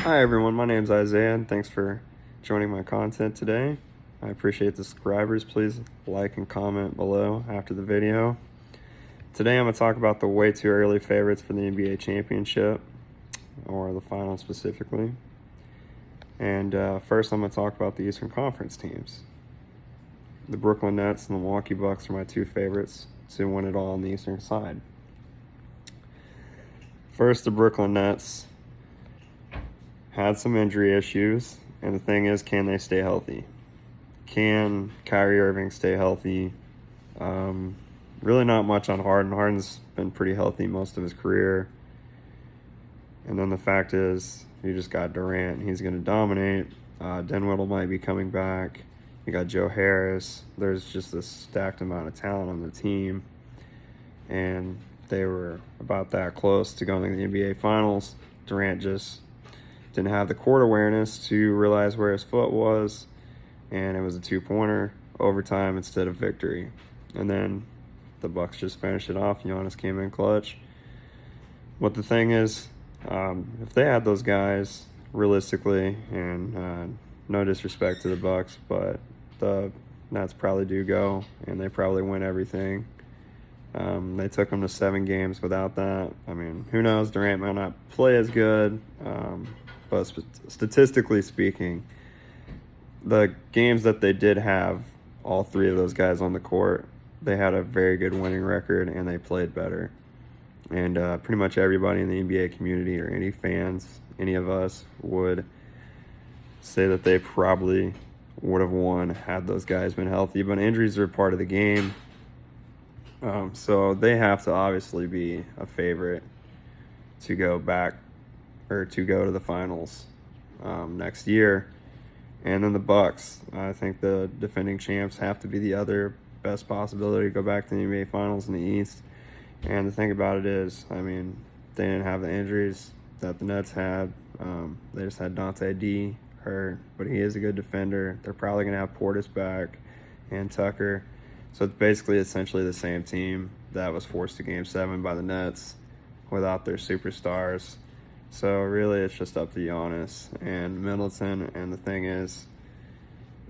Hi everyone, my name's Isaiah and thanks for joining my content today. I appreciate the subscribers. Please like and comment below after the video. Today I'm going to talk about the way too early favorites for the NBA championship, or the final specifically. And first I'm going to talk about the Eastern Conference teams. The Brooklyn Nets and the Milwaukee Bucks are my two favorites to win it all on the Eastern side. First, the Brooklyn Nets had some injury issues, and the thing is, can they stay healthy? Can Kyrie Irving stay healthy? Really not much on Harden. Harden's been pretty healthy most of his career. And then the fact is, you just got Durant. He's going to dominate. Dinwiddie might be coming back. You got Joe Harris. There's just a stacked amount of talent on the team. And they were about that close to going to the NBA Finals. Durant just didn't have the court awareness to realize where his foot was, and it was a two-pointer, overtime instead of victory. And then the Bucks just finished it off. Giannis came in clutch. But the thing is, if they had those guys, realistically, and no disrespect to the Bucks, but the Nets probably do go, and they probably win everything. They took them to 7 games without that. I mean, who knows? Durant might not play as good. But statistically speaking, the games that they did have all 3 of those guys on the court, they had a very good winning record and they played better. And pretty much everybody in the NBA community, or any fans, any of us, would say that they probably would have won had those guys been healthy. But injuries are part of the game. So they have to obviously be a favorite to go back, or to go to the finals next year. And then the Bucks, I think the defending champs, have to be the other best possibility to go back to the NBA Finals in the East. And the thing about it is, I mean, they didn't have the injuries that the Nets had. They just had Dante D hurt, but he is a good defender. They're probably going to have Portis back and Tucker. So it's basically essentially the same team that was forced to Game 7 by the Nets without their superstars. So really it's just up to Giannis and Middleton. And the thing is,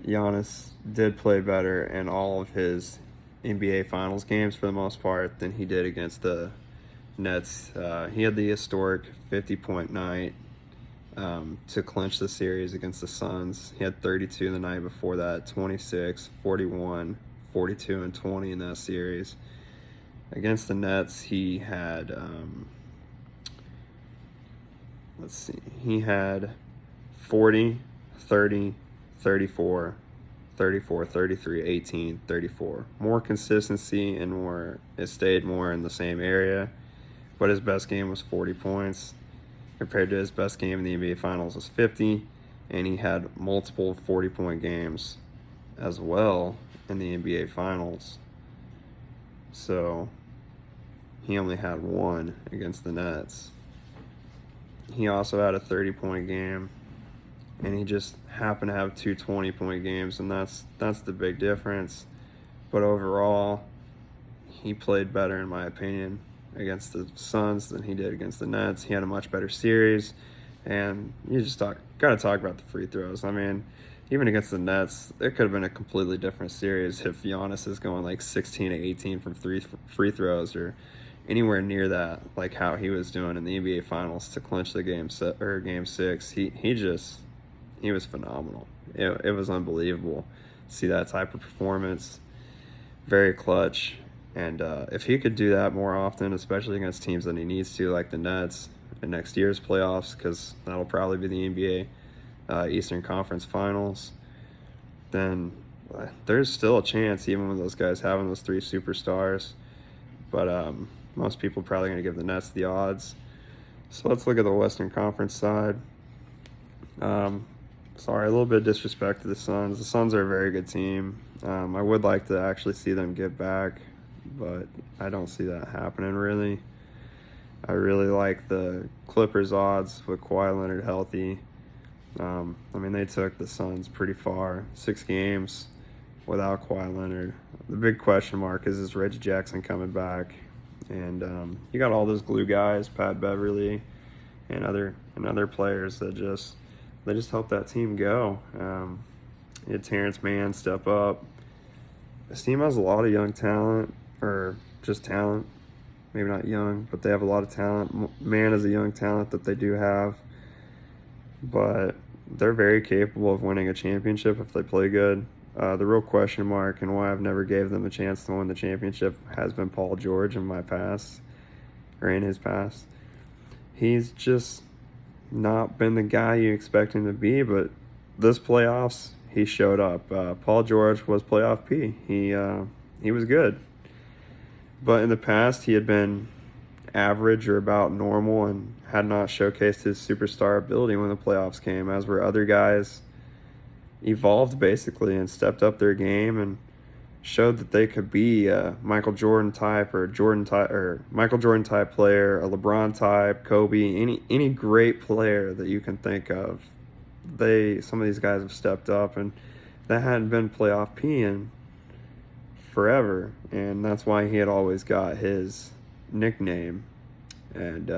Giannis did play better in all of his NBA Finals games for the most part than he did against the Nets. He had the historic 50-point night to clinch the series against the Suns. He had 32 the night before that, 26, 41, 42, and 20 in that series. Against the Nets, he had... he had 40, 30, 34, 34, 33, 18, 34. More consistency and it stayed more in the same area. But his best game was 40 points. Compared to his best game in the NBA Finals was 50. And he had multiple 40-point games as well in the NBA Finals. So he only had 1 against the Nets. He also had a 30-point game, and he just happened to have 2 20-point games, and that's the big difference. But overall, he played better, in my opinion, against the Suns than he did against the Nets. He had a much better series, and you just got to talk about the free throws. I mean, even against the Nets, it could have been a completely different series if Giannis is going like 16 to 18 from 3 free throws, or anywhere near that, like how he was doing in the NBA Finals to clinch the Game 6. He was phenomenal. It was unbelievable to see that type of performance. Very clutch. And if he could do that more often, especially against teams that he needs to, like the Nets in next year's playoffs, because that'll probably be the NBA Eastern Conference Finals, then there's still a chance, even with those guys having those 3 superstars. But most people are probably going to give the Nets the odds. So let's look at the Western Conference side. Sorry, a little bit of disrespect to the Suns. The Suns are a very good team. I would like to actually see them get back, but I don't see that happening, really. I really like the Clippers' odds with Kawhi Leonard healthy. I mean, they took the Suns pretty far, 6 games without Kawhi Leonard. The big question mark is Reggie Jackson coming back? And you got all those glue guys, Pat Beverly and other players that just help that team go. You had Terrence Mann step up. This team has a lot of young talent, or just talent. Maybe not young, but they have a lot of talent. Mann is a young talent that they do have, but they're very capable of winning a championship if they play good. The real question mark and why I've never gave them a chance to win the championship has been Paul George in my past, or in his past. He's just not been the guy you expect him to be, but this playoffs, he showed up. Paul George was playoff P. He was good. But in the past, he had been average or about normal and had not showcased his superstar ability when the playoffs came, as where other guys evolved basically and stepped up their game and showed that they could be a Michael Jordan type or Michael Jordan type player, a LeBron type, Kobe, any great player that you can think of. Some of these guys have stepped up, and that hadn't been playoff P in forever, and that's why he had always got his nickname. And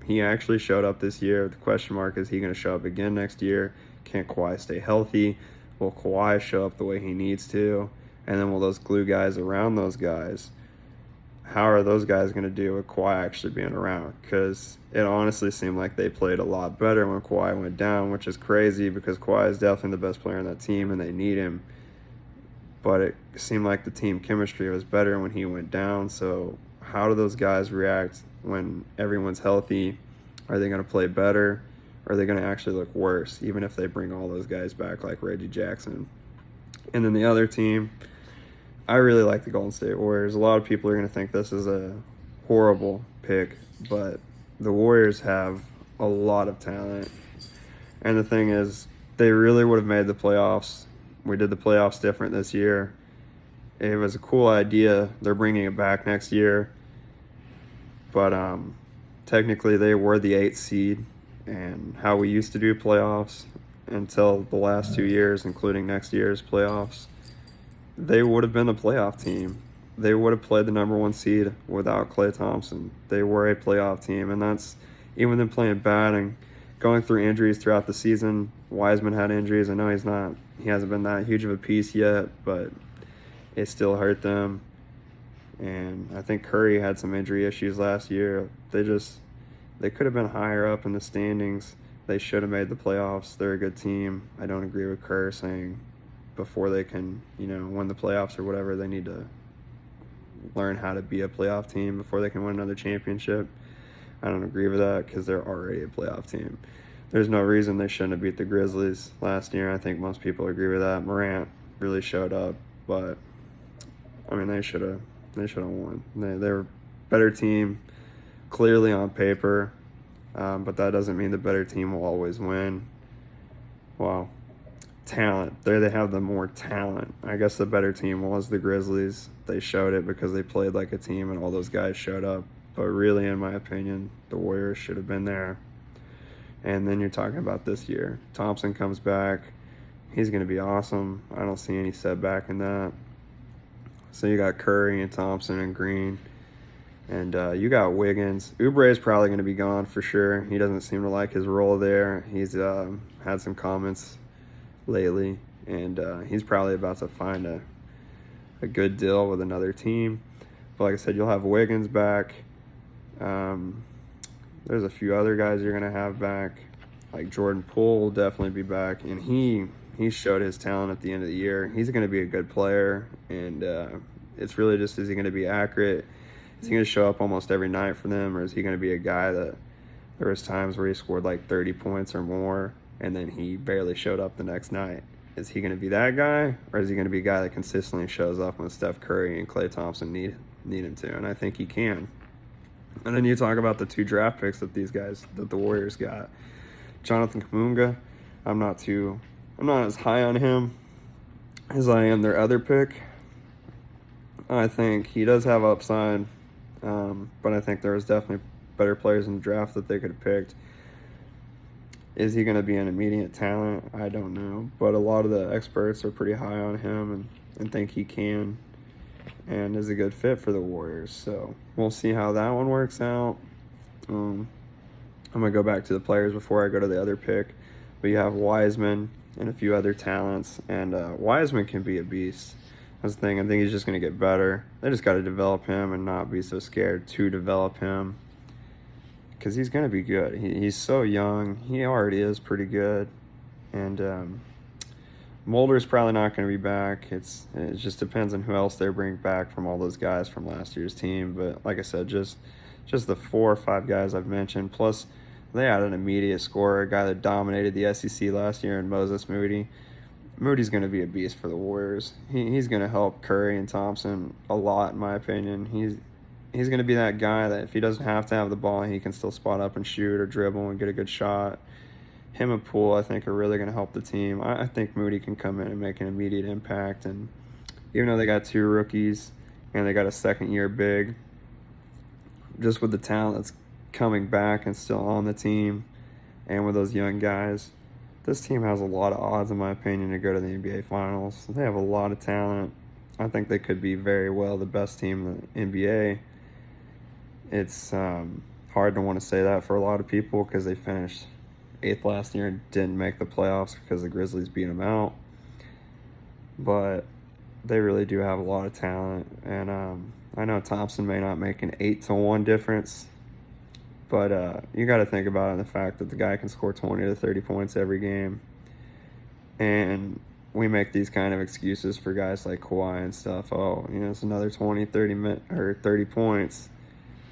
he actually showed up this year. The question mark is he going to show up again next year? Can Kawhi stay healthy? Will Kawhi show up the way he needs to? And then will those glue guys around those guys, how are those guys going to do with Kawhi actually being around? Because it honestly seemed like they played a lot better when Kawhi went down, which is crazy because Kawhi is definitely the best player on that team and they need him. But it seemed like the team chemistry was better when he went down. So how do those guys react when everyone's healthy? Are they going to play better? Or are they going to actually look worse, even if they bring all those guys back like Reggie Jackson? And then the other team, I really like the Golden State Warriors. A lot of people are going to think this is a horrible pick, but the Warriors have a lot of talent. And the thing is, they really would have made the playoffs. We did the playoffs different this year. It was a cool idea. They're bringing it back next year. But technically, they were the 8th seed. And how we used to do playoffs until the last 2 years, including next year's playoffs, they would have been a playoff team. They would have played the number 1 seed without Klay Thompson. They were a playoff team, and that's even them playing bad and going through injuries throughout the season. Wiseman had injuries. I know he hasn't been that huge of a piece yet, but it still hurt them. And I think Curry had some injury issues last year. They could have been higher up in the standings. They should have made the playoffs. They're a good team. I don't agree with Kerr saying before they can, win the playoffs or whatever, they need to learn how to be a playoff team before they can win another championship. I don't agree with that because they're already a playoff team. There's no reason they shouldn't have beat the Grizzlies last year. I think most people agree with that. Morant really showed up, but they should have won. They're a better team, clearly on paper, but that doesn't mean the better team will always win. Well, talent. They have the more talent. I guess the better team was the Grizzlies. They showed it because they played like a team and all those guys showed up. But really, in my opinion, the Warriors should have been there. And then you're talking about this year. Thompson comes back. He's going to be awesome. I don't see any setback in that. So you got Curry and Thompson and Green. And you got Wiggins. Oubre is probably going to be gone for sure. He doesn't seem to like his role there. He's had some comments lately. And he's probably about to find a good deal with another team. But like I said, you'll have Wiggins back. There's a few other guys you're going to have back. Like Jordan Poole will definitely be back. And he showed his talent at the end of the year. He's going to be a good player. And it's really just, is he going to be accurate? Is he going to show up almost every night for them? Or is he going to be a guy that there was times where he scored like 30 points or more and then he barely showed up the next night? Is he going to be that guy? Or is he going to be a guy that consistently shows up when Steph Curry and Klay Thompson need him to? And I think he can. And then you talk about the 2 draft picks that the Warriors got. Jonathan Kamunga, I'm not as high on him as I am their other pick. I think he does have upside, but I think there was definitely better players in the draft that they could have picked. Is he going to be an immediate talent? I don't know, but a lot of the experts are pretty high on him and think he can and is a good fit for the Warriors. So we'll see how that one works out. I'm going to go back to the players before I go to the other pick. But you have Wiseman and a few other talents, and Wiseman can be a beast. That's the thing. I think he's just going to get better. They just got to develop him and not be so scared to develop him, because he's going to be good. He's so young. He already is pretty good. And Mulder's probably not going to be back. It just depends on who else they bring back from all those guys from last year's team. But like I said, just the 4 or 5 guys I've mentioned, plus they had an immediate scorer, a guy that dominated the SEC last year in Moses Moody. Moody's going to be a beast for the Warriors. He's going to help Curry and Thompson a lot, in my opinion. He's going to be that guy that if he doesn't have to have the ball, he can still spot up and shoot or dribble and get a good shot. Him and Poole, I think, are really going to help the team. I think Moody can come in and make an immediate impact. And even though they got 2 rookies and they got a second-year big, just with the talent that's coming back and still on the team, and with those young guys, this team has a lot of odds, in my opinion, to go to the NBA Finals. They have a lot of talent. I think they could be very well the best team in the NBA. It's hard to want to say that for a lot of people because they finished 8th last year and didn't make the playoffs because the Grizzlies beat them out. But they really do have a lot of talent. And I know Thompson may not make an 8-1 difference, but you got to think about it in the fact that the guy can score 20 to 30 points every game. And we make these kind of excuses for guys like Kawhi and stuff. Oh, it's another 20, 30 points.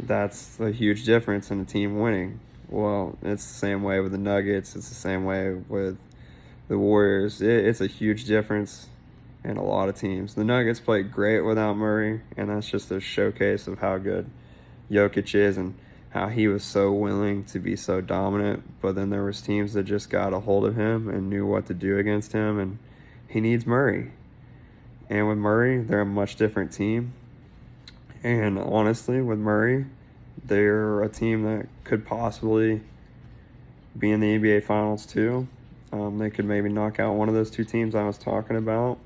That's a huge difference in the team winning. Well, it's the same way with the Nuggets. It's the same way with the Warriors. It's a huge difference in a lot of teams. The Nuggets played great without Murray, and that's just a showcase of how good Jokic is and how he was so willing to be so dominant. But then there was teams that just got a hold of him and knew what to do against him, and he needs Murray. And with Murray, they're a much different team. And honestly, with Murray, they're a team that could possibly be in the NBA Finals too. They could maybe knock out one of those 2 teams I was talking about.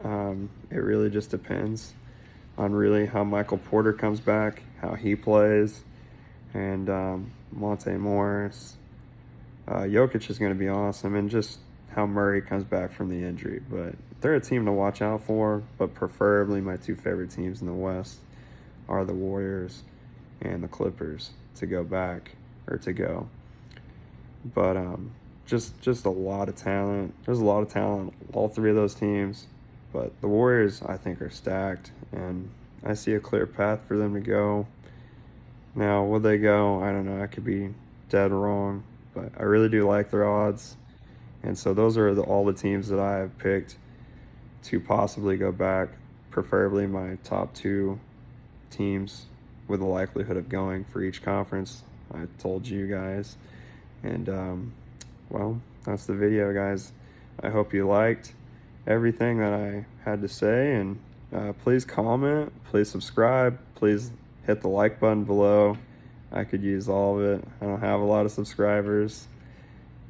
It really just depends on really how Michael Porter comes back, how he plays, and Monte Morris. Jokic is going to be awesome, and just how Murray comes back from the injury. But they're a team to watch out for, but preferably my 2 favorite teams in the West are the Warriors and the Clippers to go. But just a lot of talent. There's a lot of talent, all 3 of those teams. But the Warriors, I think, are stacked, and I see a clear path for them to go. Now, will they go? I don't know. I could be dead wrong, but I really do like their odds. And so those are all the teams that I have picked to possibly go back, preferably my top 2 teams with the likelihood of going for each conference. I told you guys. And, well, that's the video, guys. I hope you liked everything that I had to say. And please comment, please subscribe, please hit the like button below. I could use all of it. I don't have a lot of subscribers.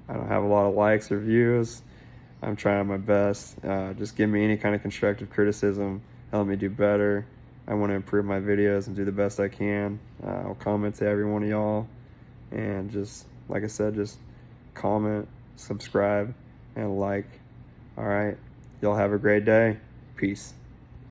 I don't have a lot of likes or views. I'm trying my best. Just give me any kind of constructive criticism. Help me do better. I want to improve my videos and do the best I can. I'll comment to every one of y'all. And just, like I said, just comment, subscribe, and like. All right. Y'all have a great day. Peace.